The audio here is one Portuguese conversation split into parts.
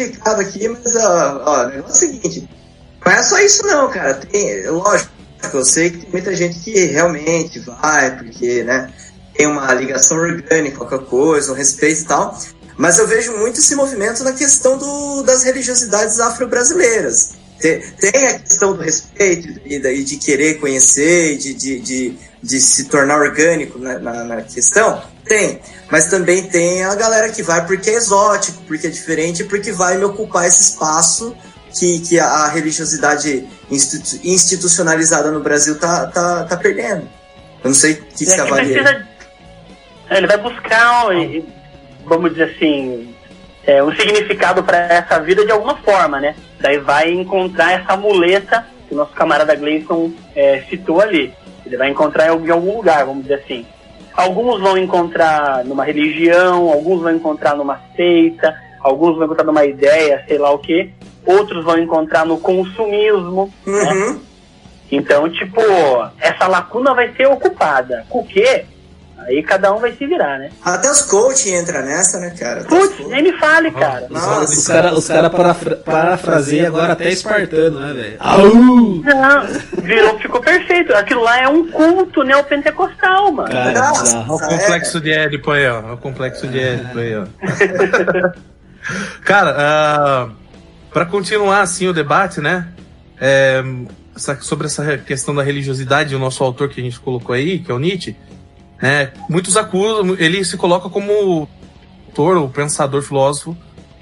simplificado aqui, mas ó, o negócio é o seguinte, não é só isso não, cara. Lógico, eu sei que tem muita gente que realmente vai, porque, né, tem uma ligação orgânica com a coisa, um respeito e tal, mas eu vejo muito esse movimento na questão das religiosidades afro-brasileiras. Tem a questão do respeito e de querer conhecer, de se tornar orgânico na questão, tem. Mas também tem a galera que vai porque é exótico, porque é diferente, porque vai me ocupar esse espaço que a religiosidade institucionalizada no Brasil tá perdendo. Eu não sei o que você avalia. Ele vai buscar, vamos dizer assim, um significado para essa vida de alguma forma, né? Daí vai encontrar essa muleta que o nosso camarada Gleison citou ali. Ele vai encontrar em algum lugar, vamos dizer assim. Alguns vão encontrar numa religião, alguns vão encontrar numa seita, alguns vão encontrar numa ideia, sei lá o quê. Outros vão encontrar no consumismo, né? Então, tipo, essa lacuna vai ser ocupada. Com o quê? Aí cada um vai se virar, né? Até os coaching entram nessa, né, cara? Putz, nem me fale, cara. Os cara parafraseiam agora até espartano, né, velho? Não, ficou perfeito. Aquilo lá é um culto neopentecostal, mano. Olha o complexo de Édipo aí, ó. Cara, pra continuar, assim, o debate, né? Sobre essa questão da religiosidade, o nosso autor que a gente colocou aí, que é o Nietzsche, muitos acusam, ele se coloca como o autor, o pensador, filósofo,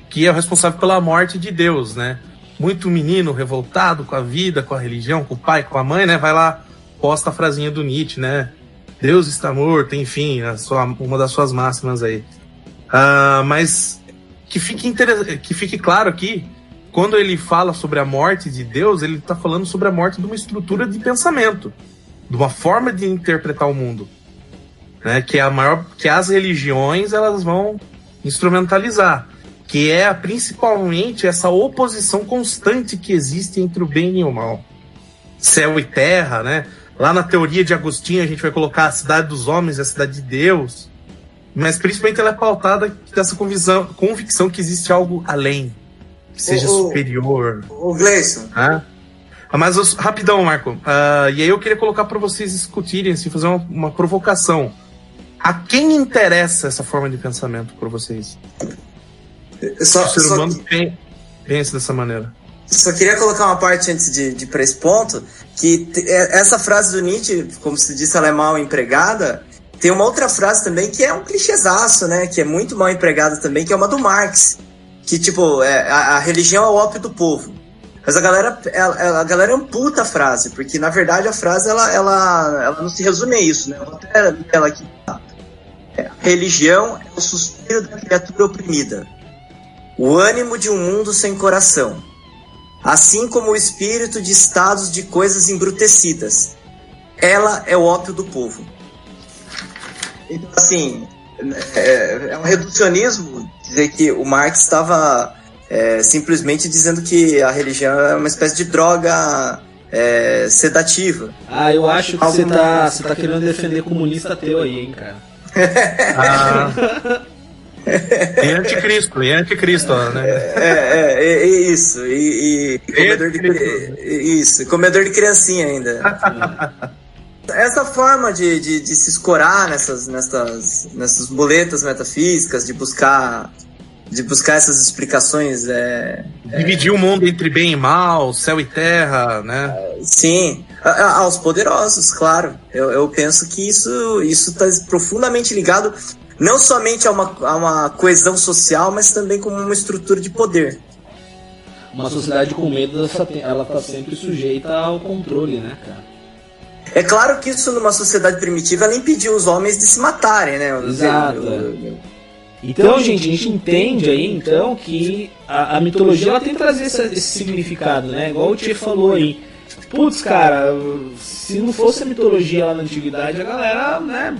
que é o responsável pela morte de Deus, né? Muito menino revoltado com a vida, com a religião, com o pai, com a mãe, né? Vai lá, posta a frasinha do Nietzsche, né? Deus está morto, enfim, uma das suas máximas aí. Mas que fique claro aqui, quando ele fala sobre a morte de Deus, ele está falando sobre a morte de uma estrutura de pensamento, de uma forma de interpretar o mundo. Né, que as religiões elas vão instrumentalizar, que é principalmente essa oposição constante que existe entre o bem e o mal, céu e terra, né? Lá na teoria de Agostinho a gente vai colocar a cidade dos homens e a cidade de Deus, mas principalmente ela é pautada dessa convicção que existe algo além, que seja superior. O Gleison. Mas rapidão, Marco, e aí eu queria colocar para vocês discutirem, assim, fazer uma provocação. A quem interessa essa forma de pensamento por vocês? O ser humano pensa dessa maneira. Só queria colocar uma parte antes de ir para esse ponto, que essa frase do Nietzsche, como se disse, ela é mal empregada. Tem uma outra frase também que é um clichêzaço, né? Que é muito mal empregada também, que é uma do Marx. Que, tipo, a religião é o ópio do povo. Mas a galera amputa a frase, porque, na verdade, a frase, ela não se resume a isso, né? Eu vou até ler ela aqui. Religião é o suspiro da criatura oprimida, o ânimo de um mundo sem coração, assim como o espírito de estados de coisas embrutecidas. Ela é o ópio do povo. Então, assim, é um reducionismo dizer que o Marx estava simplesmente dizendo que a religião é uma espécie de droga sedativa. Eu acho que você tá querendo defender comunista ateu aí, hein, cara. E anticristo, né? Isso. E comedor de criancinha ainda. Essa forma de se escorar nessas boletas metafísicas, de buscar essas explicações. Dividir o mundo entre bem e mal, céu e terra, né? Sim, aos poderosos, claro. Eu penso que isso está profundamente ligado não somente a uma coesão social, mas também como uma estrutura de poder. Uma sociedade com medo, ela está sempre sujeita ao controle, né, cara? É claro que isso numa sociedade primitiva ela impediu os homens de se matarem, né? Exato. Então, gente, a gente entende aí, então, que a mitologia ela tem que trazer esse significado, né? Igual o Tchê falou aí. Putz, cara, se não fosse a mitologia lá na antiguidade, a galera, né,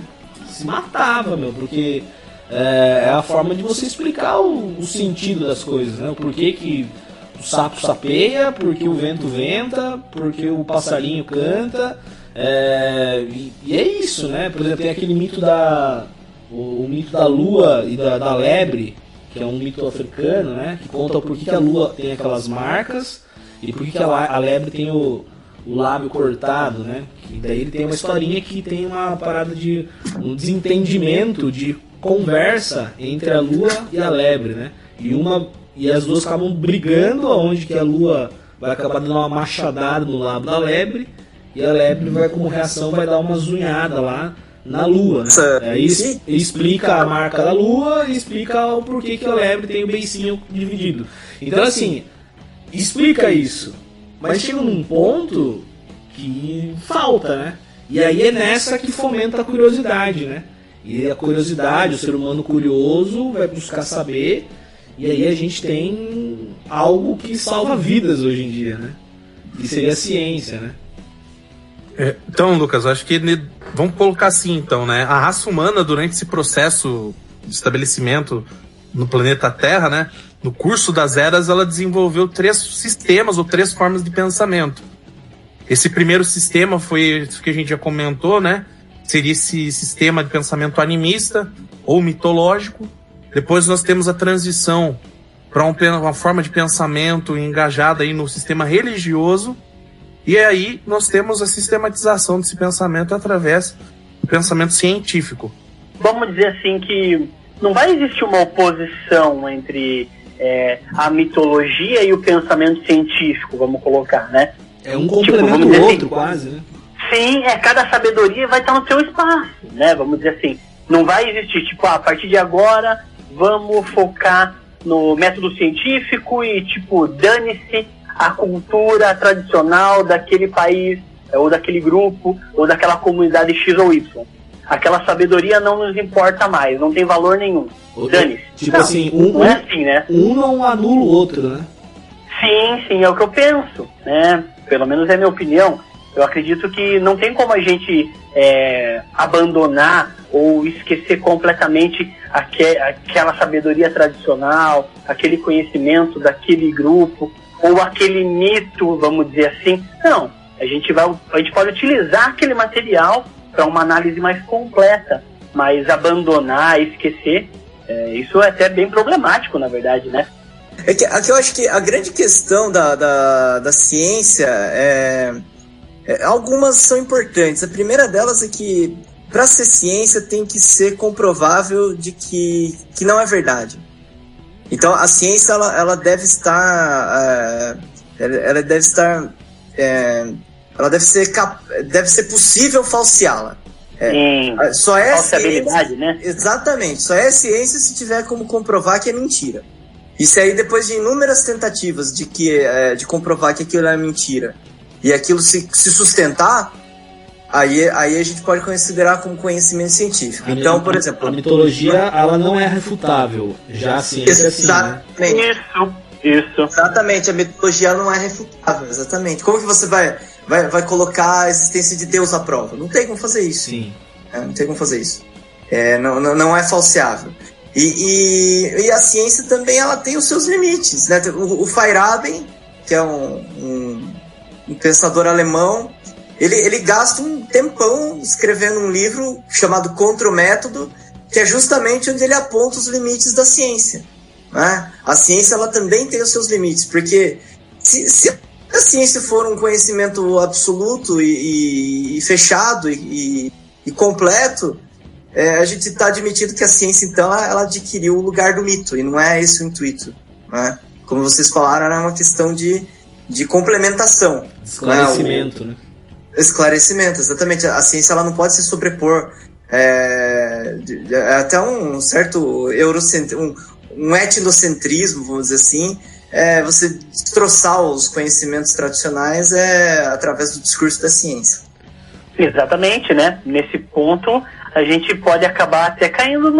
se matava, meu, porque é a forma de você explicar o sentido das coisas, né? O porquê que o sapo sapeia, porque o vento venta, porque o passarinho canta, e é isso, né? Por exemplo, tem aquele mito o mito da lua e da lebre, que é um mito africano, né? Que conta o porquê que a lua tem aquelas marcas e porquê que a lebre tem o lábio cortado, né? E daí ele tem uma historinha que tem uma parada de um desentendimento de conversa entre a lua e a lebre, né? E as duas acabam brigando, onde que a lua vai acabar dando uma machadada no lábio da lebre e a lebre vai, como reação, vai dar uma zunhada lá na lua, né? Aí explica a marca da lua e explica o porquê que a lebre tem o beicinho dividido. Então, assim, explica isso, mas chega num ponto que falta, né? E aí é nessa que fomenta a curiosidade, né? E a curiosidade, o ser humano curioso vai buscar saber, e aí a gente tem algo que salva vidas hoje em dia, né? Que seria a ciência, né? Então, Lucas, acho que vamos colocar assim, então, né? A raça humana, durante esse processo de estabelecimento no planeta Terra, né? No curso das eras, ela desenvolveu 3 sistemas ou 3 formas de pensamento. Esse primeiro sistema foi isso que a gente já comentou, né? Seria esse sistema de pensamento animista ou mitológico. Depois nós temos a transição para uma forma de pensamento engajada aí no sistema religioso. E aí nós temos a sistematização desse pensamento através do pensamento científico. Vamos dizer assim que não vai existir uma oposição entre a mitologia e o pensamento científico, vamos colocar, né? É um complemento do outro, quase, né? Sim, cada sabedoria vai estar no seu espaço, né? Vamos dizer assim, não vai existir, tipo, a partir de agora vamos focar no método científico e, tipo, dane-se a cultura tradicional daquele país, ou daquele grupo, ou daquela comunidade X ou Y. Aquela sabedoria não nos importa mais, não tem valor nenhum. Dane-se. Tipo não, assim, não é assim, né? Um não anula o outro, né? Sim, é o que eu penso, né? Pelo menos é a minha opinião. Eu acredito que não tem como a gente abandonar ou esquecer completamente aquela sabedoria tradicional, aquele conhecimento daquele grupo, ou aquele mito, vamos dizer assim. Não, a gente pode utilizar aquele material para uma análise mais completa, mas abandonar, esquecer, isso é até bem problemático, na verdade, né? Aqui eu acho que a grande questão da ciência algumas são importantes. A primeira delas é que, para ser ciência, tem que ser comprovável de que não é verdade. Então, a ciência ela deve estar, deve ser possível falseá-la. Só é falsibilidade, né? Exatamente. Só é ciência se tiver como comprovar que é mentira. Isso aí, depois de inúmeras tentativas de comprovar que aquilo é mentira e aquilo se sustentar, aí a gente pode considerar como conhecimento científico. Então, por exemplo... A mitologia, ela não é refutável. Já a ciência é sim, né? Isso. Exatamente, a mitologia não é refutável, exatamente. Como que você vai colocar a existência de Deus à prova? Não tem como fazer isso. Sim. Não tem como fazer isso. Não é falseável. E a ciência também ela tem os seus limites, né? O Feyerabend, que é um pensador alemão, ele gasta um tempão escrevendo um livro chamado Contra o Método, que é justamente onde ele aponta os limites da ciência, né? A ciência ela também tem os seus limites, porque se a ciência for um conhecimento absoluto e fechado e completo, a gente está admitindo que a ciência, então, ela adquiriu o lugar do mito, e não é esse o intuito, né? Como vocês falaram, é uma questão de complementação. Esclarecimento, né? Esclarecimento, exatamente. A ciência ela não pode se sobrepor até um certo um etnocentrismo, vamos dizer assim, você destroçar os conhecimentos tradicionais através do discurso da ciência. Exatamente, né? Nesse ponto, a gente pode acabar até caindo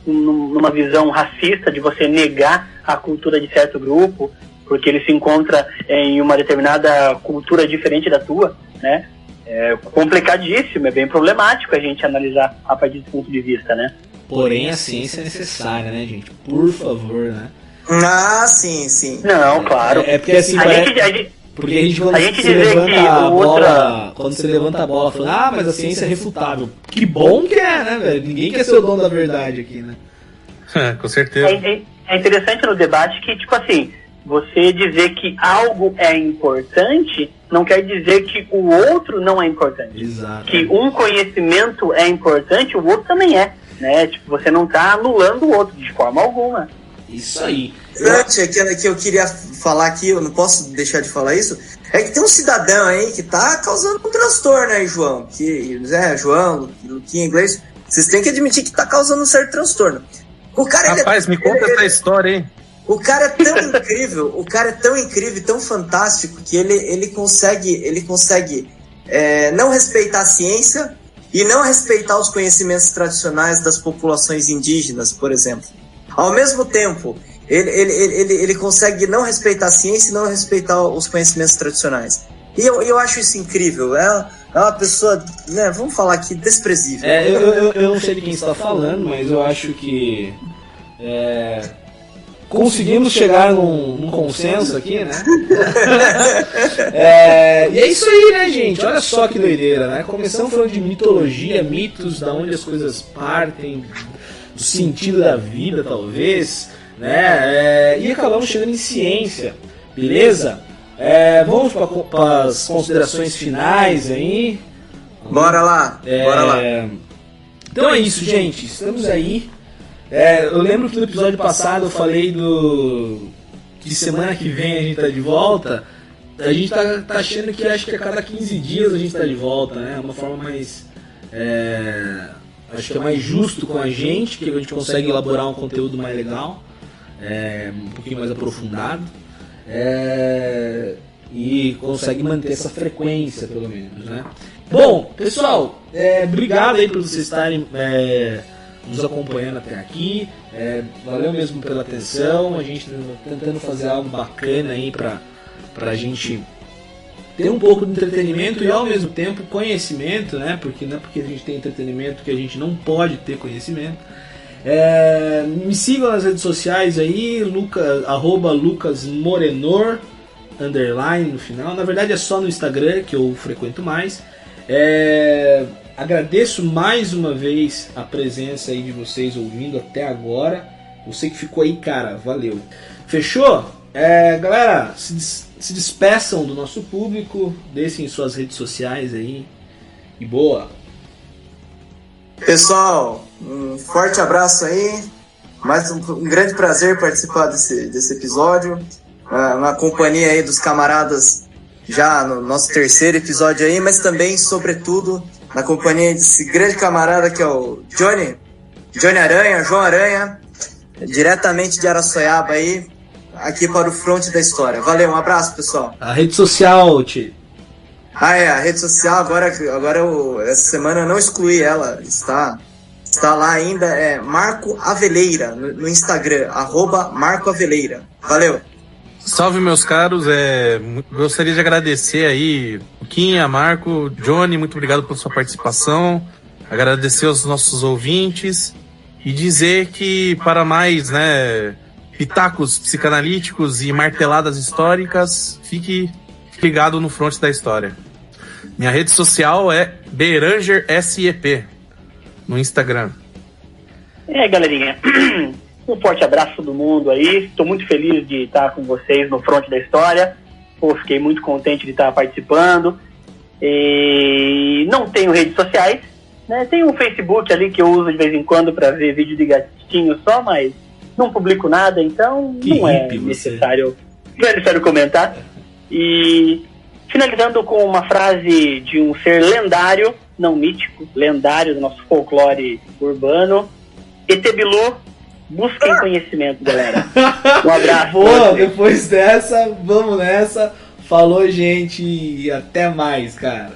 numa visão racista de você negar a cultura de certo grupo, porque ele se encontra em uma determinada cultura diferente da tua, né? É complicadíssimo, é bem problemático a gente analisar a partir desse ponto de vista, né? Porém, a ciência é necessária, né, gente? Por favor, né? Ah, sim. Não, claro. Porque assim, porque a gente quando você levanta a bola falando, mas a ciência é refutável. Que bom que é, né, velho? Ninguém quer ser o dono da verdade aqui, né? Com certeza. é interessante no debate que, tipo assim, você dizer que algo é importante não quer dizer que o outro não é importante. Exato. Que um conhecimento é importante, o outro também é, né? Tipo, você não tá anulando o outro de forma alguma. Isso aí. Aquela que eu queria falar aqui, eu não posso deixar de falar isso, é que tem um cidadão aí que tá causando um transtorno aí, João. João, Luquinha, inglês, vocês têm que admitir que tá causando um certo transtorno. O cara, rapaz, me conta essa história, hein? O cara é tão incrível, tão fantástico, que ele consegue não respeitar a ciência e não respeitar os conhecimentos tradicionais das populações indígenas, por exemplo. Ao mesmo tempo, ele consegue não respeitar a ciência e não respeitar os conhecimentos tradicionais. E eu acho isso incrível. É uma pessoa, né, vamos falar aqui, desprezível. Eu não sei de quem está falando, mas eu acho que conseguimos chegar num consenso aqui, né? E é isso aí, né, gente? Olha só que doideira, né? Começamos falando de mitologia, mitos, da onde as coisas partem, do sentido da vida, talvez, né? E acabamos chegando em ciência, beleza? Vamos para as considerações finais aí. Bora lá. Então é isso, gente. Estamos aí. Eu lembro que no episódio passado eu falei que semana que vem a gente tá de volta. A gente tá achando que acho que a cada 15 dias a gente tá de volta, né? Uma forma mais... acho que é mais justo com a gente, que a gente consegue elaborar um conteúdo mais legal, um pouquinho mais aprofundado, e consegue manter essa frequência, pelo menos, né? Bom, pessoal, obrigado aí por vocês estarem nos acompanhando até aqui. Valeu mesmo pela atenção. A gente tentando fazer algo bacana aí pra gente ter um pouco de entretenimento e ao mesmo tempo conhecimento, né? Porque não é porque a gente tem entretenimento que a gente não pode ter conhecimento. Me sigam nas redes sociais aí, @lucasmorenor _ no final. Na verdade é só no Instagram que eu frequento mais. Agradeço mais uma vez a presença aí de vocês ouvindo até agora. Você que ficou aí, cara, valeu. Fechou? Galera, se despeçam do nosso público, deixem suas redes sociais aí e boa. Pessoal, um forte abraço aí. Mais um grande prazer participar desse episódio. Na companhia aí dos camaradas já no nosso terceiro episódio aí, mas também, sobretudo, na companhia desse grande camarada que é o João Aranha, diretamente de Araçoiaba aí, aqui para o front da história. Valeu, um abraço, pessoal. A rede social, Ti. A rede social, agora essa semana eu não excluí ela, está lá ainda, Marco Aveleira, no Instagram, @MarcoAveleira. Valeu. Salve, meus caros, gostaria de agradecer aí Luquinha, Marco, Johnny, muito obrigado pela sua participação, agradecer aos nossos ouvintes e dizer que para mais, né, pitacos psicanalíticos e marteladas históricas, fique ligado no front da história. Minha rede social é BerangerSEP no Instagram. Galerinha, um forte abraço a todo mundo aí. Estou muito feliz de estar com vocês no front da história. Fiquei muito contente de estar participando. E não tenho redes sociais, né? Tenho um Facebook ali que eu uso de vez em quando para ver vídeo de gatinho só, mas não publico nada, então não é necessário comentar. E finalizando com uma frase de um ser lendário, não mítico, lendário do nosso folclore urbano: Etebilu, busquem conhecimento, galera. Um abraço. Boa, depois dessa, vamos nessa. Falou, gente, e até mais, cara.